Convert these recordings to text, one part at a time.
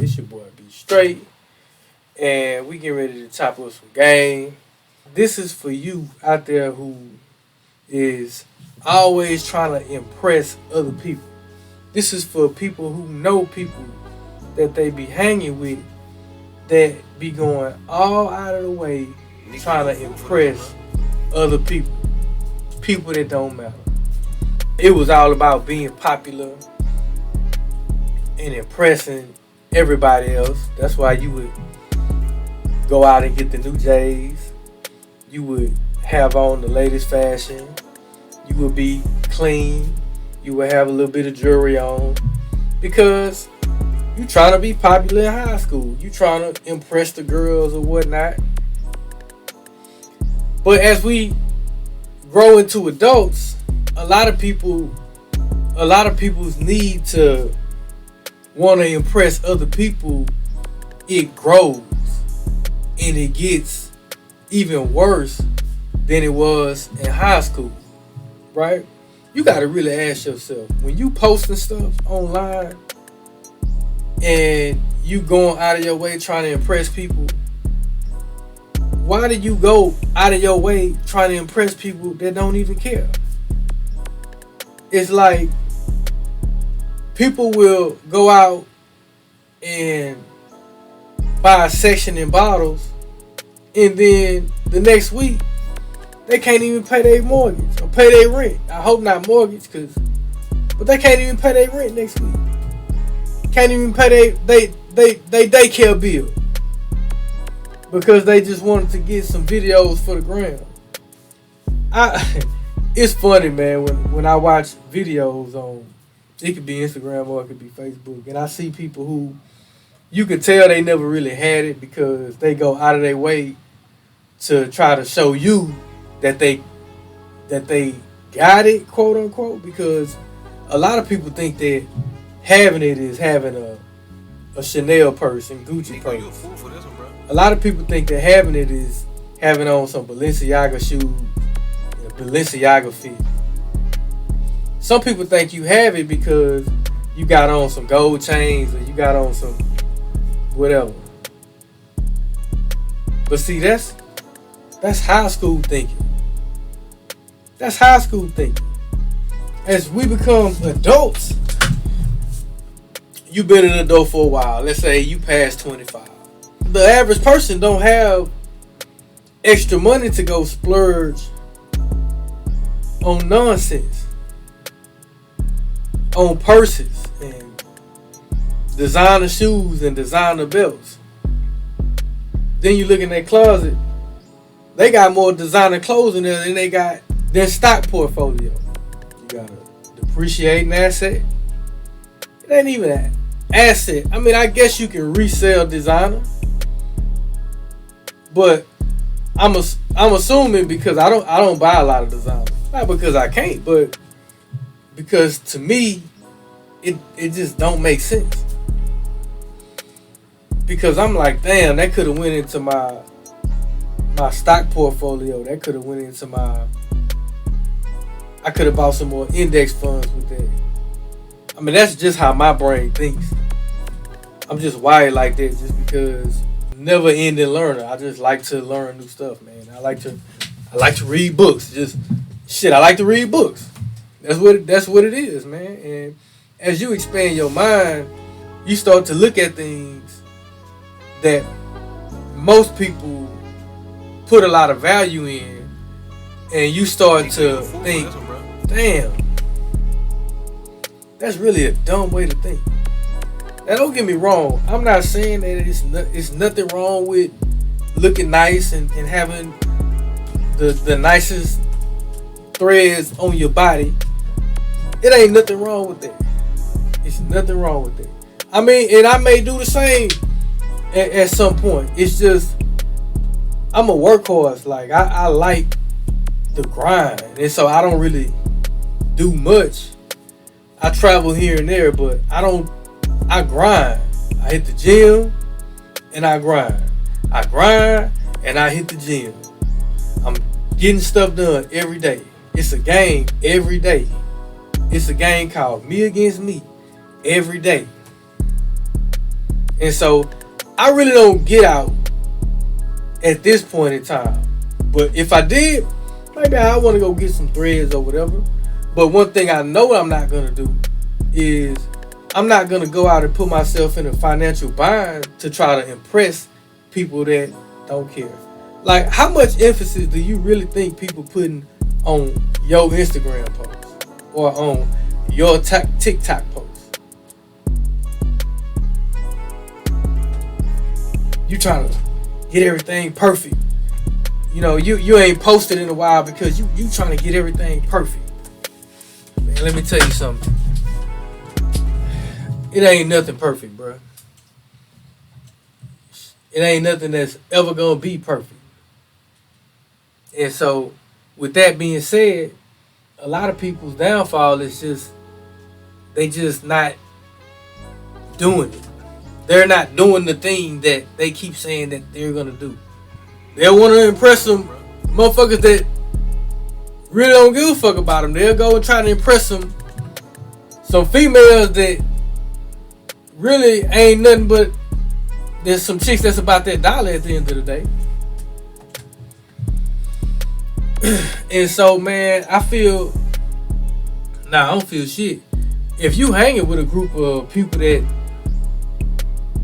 It's your boy B Straight, and we get ready to chop up some game. This is for you out there who is always trying to impress other people. This is for people who know people that they be hanging with that be going all out of the way trying to impress other people, people that don't matter. It was all about being popular and impressing everybody else. That's why you would go out and get the new J's. You would have on the latest fashion. You would be clean. You would have a little bit of jewelry on because you trying to be popular in high school. You trying to impress the girls or whatnot. But as we grow into adults, a lot of people's need to want to impress other people, it grows and it gets even worse than it was in high school, right? You got to really ask yourself, when you posting stuff online and you going out of your way trying to impress people, why do you go out of your way trying to impress people that don't even care? It's like people will go out and buy a section in bottles, and then the next week they can't even pay their mortgage or pay their rent. I hope not mortgage, but they can't even pay their rent next week. Can't even pay they daycare bill because they just wanted to get some videos for the gram. It's funny, man, when I watch videos on, it could be Instagram or it could be Facebook, and I see people who you could tell they never really had it because they go out of their way to try to show you that they got it, quote unquote, because a lot of people think that having it is having a Chanel purse and Gucci purse. A lot of people think that having it is having on some Balenciaga shoes and a Balenciaga fit. Some people think you have it because you got on some gold chains or you got on some whatever. But see, that's high school thinking. That's high school thinking. As we become adults, you've been an adult for a while. Let's say you passed 25. The average person don't have extra money to go splurge on nonsense, on purses and designer shoes and designer belts. Then you look in their closet, they got more designer clothes in there than they got their stock portfolio. You got a depreciating asset. It ain't even an asset. I mean, I guess you can resell designer, but I'm assuming because I don't buy a lot of designer. Not because I can't, but because to me, it just don't make sense. Because I'm like, damn, that could have went into my stock portfolio. That could have went into I could have bought some more index funds with that. I mean, that's just how my brain thinks. I'm just wired like that just because never ending learner. I just like to learn new stuff, man. I like to read books. I like to read books. That's what it is, man. And as you expand your mind, you start to look at things that most people put a lot of value in, and you start to think, damn, that's really a dumb way to think. Now, don't get me wrong. I'm not saying that it's nothing wrong with looking nice and having the nicest threads on your body. It ain't nothing wrong with that. It's nothing wrong with that. I mean, and I may do the same at some point. It's just, I'm a workhorse. Like, I like the grind. And so I don't really do much. I travel here and there, but I grind. I hit the gym and I grind. I grind and I hit the gym. I'm getting stuff done every day. It's a game every day. It's a game called me against me every day. And so I really don't get out at this point in time. But if I did, maybe I want to go get some threads or whatever. But one thing I know I'm not going to do is I'm not going to go out and put myself in a financial bind to try to impress people that don't care. Like, how much emphasis do you really think people putting on your Instagram post or on your TikTok post? You trying to get everything perfect. You know, you ain't posted in a while because you trying to get everything perfect. Man, let me tell you something. It ain't nothing perfect, bro. It ain't nothing that's ever gonna be perfect. And so, with that being said, a lot of people's downfall is just they just not doing it. They're not doing the thing that they keep saying that they're gonna do. They want to impress some motherfuckers that really don't give a fuck about them. They'll go and try to impress some females that really ain't nothing but there's some chicks that's about that dollar at the end of the day. And so, man, I don't feel shit. If you hanging with a group of people that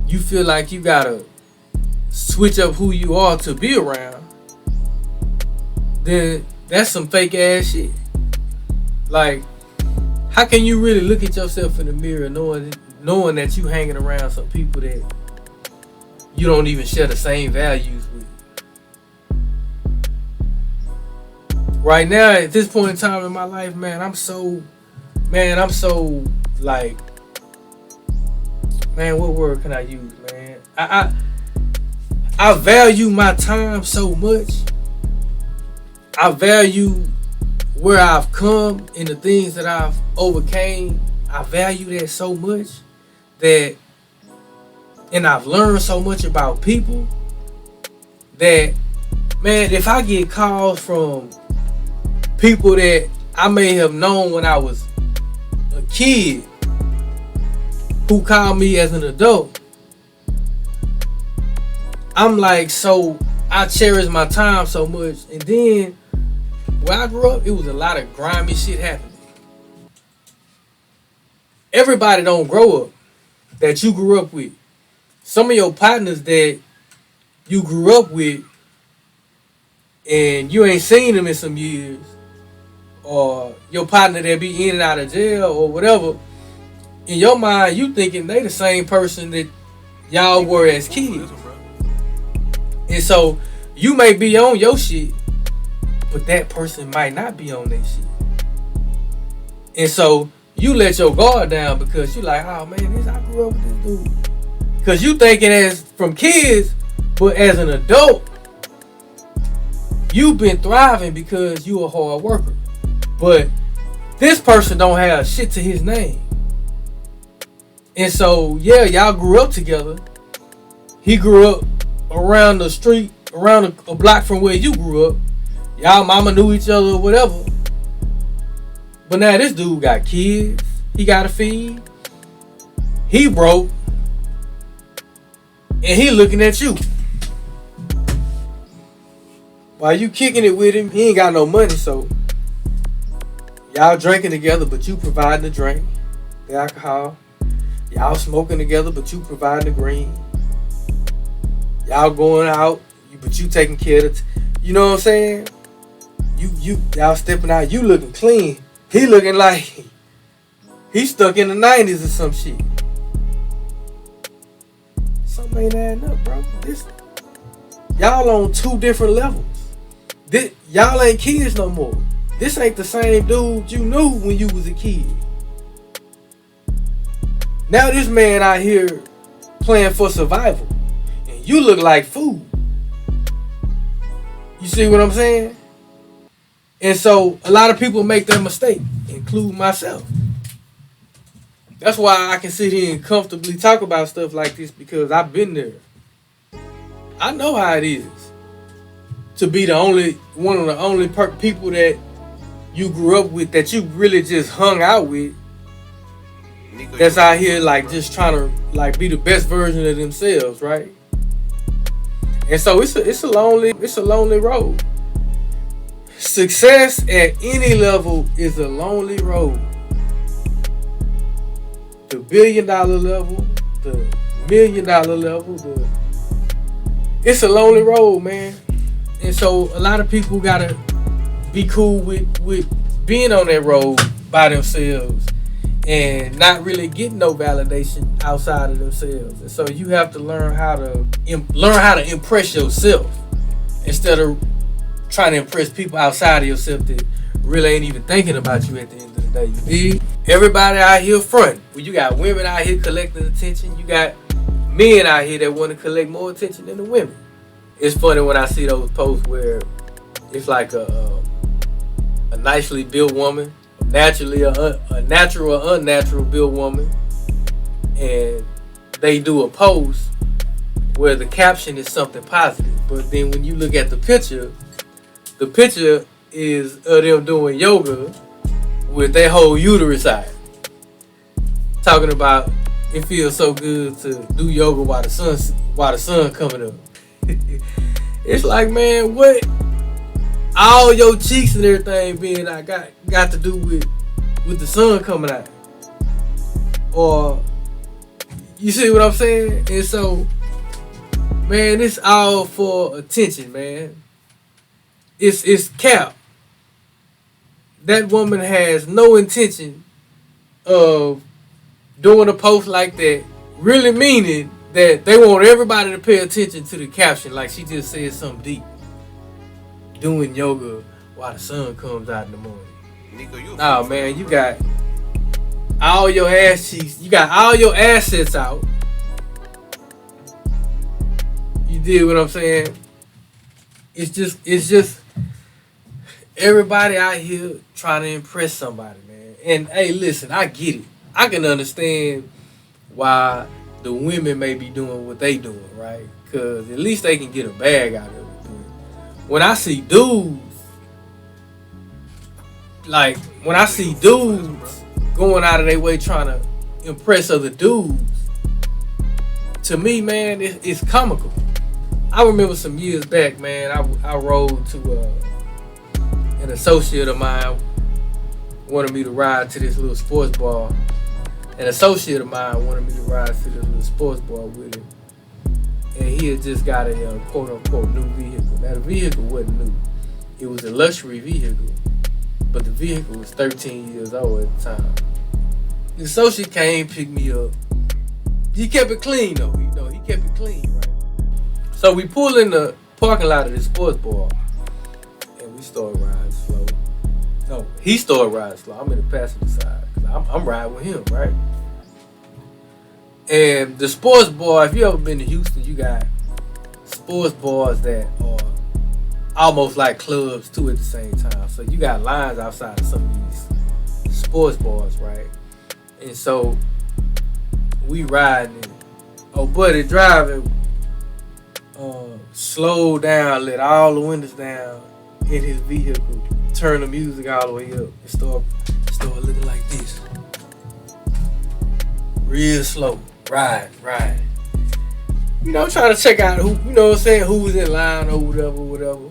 you feel like you gotta switch up who you are to be around, then that's some fake ass shit. Like, how can you really look at yourself in the mirror knowing that you hanging around some people that you don't even share the same values with? Right now, at this point in time in my life, man, I'm so like, man, what word can I use, man? I value my time so much. I value where I've come and the things that I've overcame. I value that so much that, and I've learned so much about people that, man, if I get calls from people that I may have known when I was a kid who call me as an adult, I'm like, so I cherish my time so much. And then where I grew up, it was a lot of grimy shit happening. Everybody don't grow up that you grew up with. Some of your partners that you grew up with and you ain't seen them in some years, or your partner that be in and out of jail or whatever, in your mind you thinking they the same person that y'all were as kids. And so you may be on your shit, but that person might not be on their shit. And so you let your guard down because you like, oh man, I grew up with this dude. Because you thinking as from kids, but as an adult, you've been thriving because you a hard worker. But this person don't have shit to his name. And so, yeah, y'all grew up together. He grew up around the street, around a block from where you grew up. Y'all mama knew each other or whatever. But now this dude got kids. He got to feed. He broke. And he looking at you. While you kicking it with him, he ain't got no money, so y'all drinking together, but you providing the drink, the alcohol. Y'all smoking together, but you providing the green. Y'all going out, but you taking care of you know what I'm saying? Y'all stepping out, you looking clean. He looking like he stuck in the 90s or some shit. Something ain't adding up, bro. Y'all on two different levels. Y'all ain't kids no more. This ain't the same dude you knew when you was a kid. Now this man out here playing for survival, and you look like food. You see what I'm saying? And so a lot of people make that mistake, including myself. That's why I can sit here and comfortably talk about stuff like this, because I've been there. I know how it is to be one of the only people that you grew up with, that you really just hung out with. that's out here like just trying to like be the best version of themselves, right? And so it's a lonely road. Success at any level is a lonely road. The $1 billion level, the $1 million level, it's a lonely road, man. And so a lot of people gotta be cool with being on that road by themselves and not really getting no validation outside of themselves. And so you have to learn how to impress yourself instead of trying to impress people outside of yourself that really ain't even thinking about you at the end of the day. You dig? Everybody out here front. Well, you got women out here collecting attention. You got men out here that want to collect more attention than the women. It's funny when I see those posts where it's like a nicely built woman, naturally a natural or unnatural built woman, and they do a post where the caption is something positive, but then when you look at the picture is of them doing yoga with their whole uterus out, talking about it feels so good to do yoga while the sun coming up. It's like, man, what all your cheeks and everything being I got to do with the sun coming out? Or you see what I'm saying? And so, man, it's all for attention, man. It's cap. That woman has no intention of doing a post like that, really meaning that they want everybody to pay attention to the caption, like she just said something deep. Doing yoga while the sun comes out in the morning. Nah, man, you got all your ass cheeks, you got all your assets out. You dig what I'm saying? It's just everybody out here trying to impress somebody, man. And hey, listen, I get it. I can understand why the women may be doing what they doing, right? Because at least they can get a bag out of it. When I see dudes going out of their way trying to impress other dudes, to me, man, it's comical. I remember some years back, man, I rode to an associate of mine wanted me to ride to this little sports bar. An associate of mine wanted me to ride to this little sports bar with him. And he had just got a quote-unquote new vehicle. Now, the vehicle wasn't new. It was a luxury vehicle. But the vehicle was 13 years old at the time. The associate came, picked me up. He kept it clean, though. He kept it clean, right? So we pull in the parking lot of this sports bar. And we started riding slow. No, he started riding slow. I'm in the passenger side. Because I'm riding with him, right? And the sports bar, if you ever been to Houston, you got sports bars that are almost like clubs too at the same time. So you got lines outside of some of these sports bars, right? And so we riding, and oh buddy driving, slowed down, let all the windows down in his vehicle, turn the music all the way up, and start looking like this. Real slow. Right. Trying to check out who, who was in line or whatever.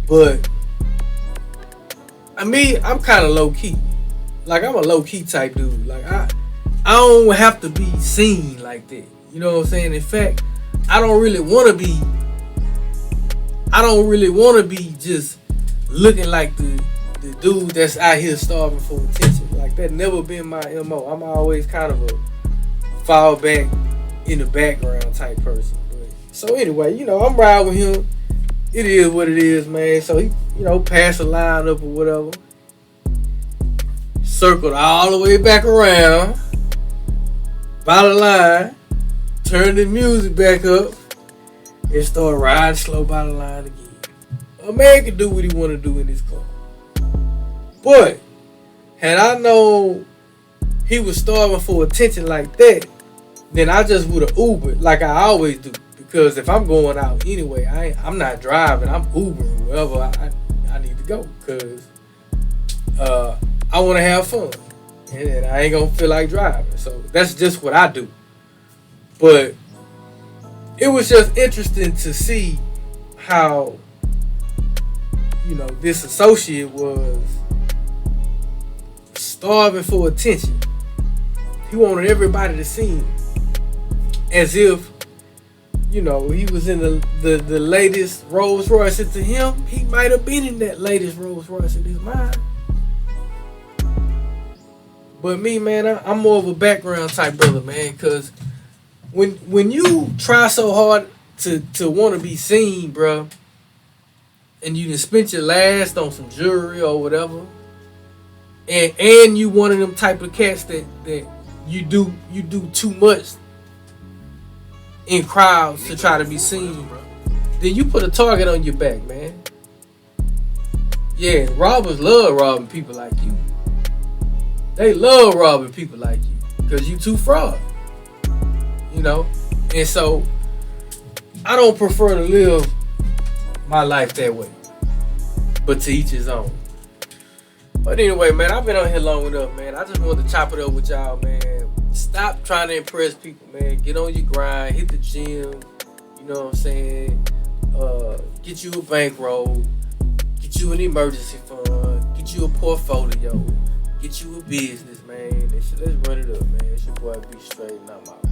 But, I'm kind of low key. Like, I'm a low key type dude. Like, I don't have to be seen like that. You know what I'm saying? In fact, I don't really want to be just looking like the dude that's out here starving for attention. Like, that never been my MO. I'm always kind of a fall back in the background type person. But, so anyway, I'm riding with him. It is what it is, man. So he, passed the line up or whatever. Circled all the way back around by the line, turned the music back up, and started riding slow by the line again. A man can do what he want to do in his car. But had I known he was starving for attention like that, then I just would have Ubered like I always do. Because if I'm going out anyway, I'm not driving. I'm Ubering wherever I need to go. Because I want to have fun. and I ain't gonna feel like driving. So that's just what I do. But it was just interesting to see how, this associate was starving for attention. He wanted everybody to see him as if, he was in the latest Rolls Royce. And to him, he might have been in that latest Rolls Royce in his mind. But me, man, I'm more of a background type brother, man, because when you try so hard to want to be seen, bro, and you just spent your last on some jewelry or whatever, and you one of them type of cats that you do too much in crowds to try to be seen, then you put a target on your back, man. Yeah, robbers love robbing people like you. They love robbing people like you because you too fraud. And so I don't prefer to live my life that way. But to each his own. But anyway, man, I've been on here long enough, man. I just wanted to chop it up with y'all, man. Stop trying to impress people, man. Get on your grind, hit the gym, you know what I'm saying? Get you a bankroll, get you an emergency fund, get you a portfolio, get you a business, man. Let's run it up, man. It's your boy B Straight, and I'm out.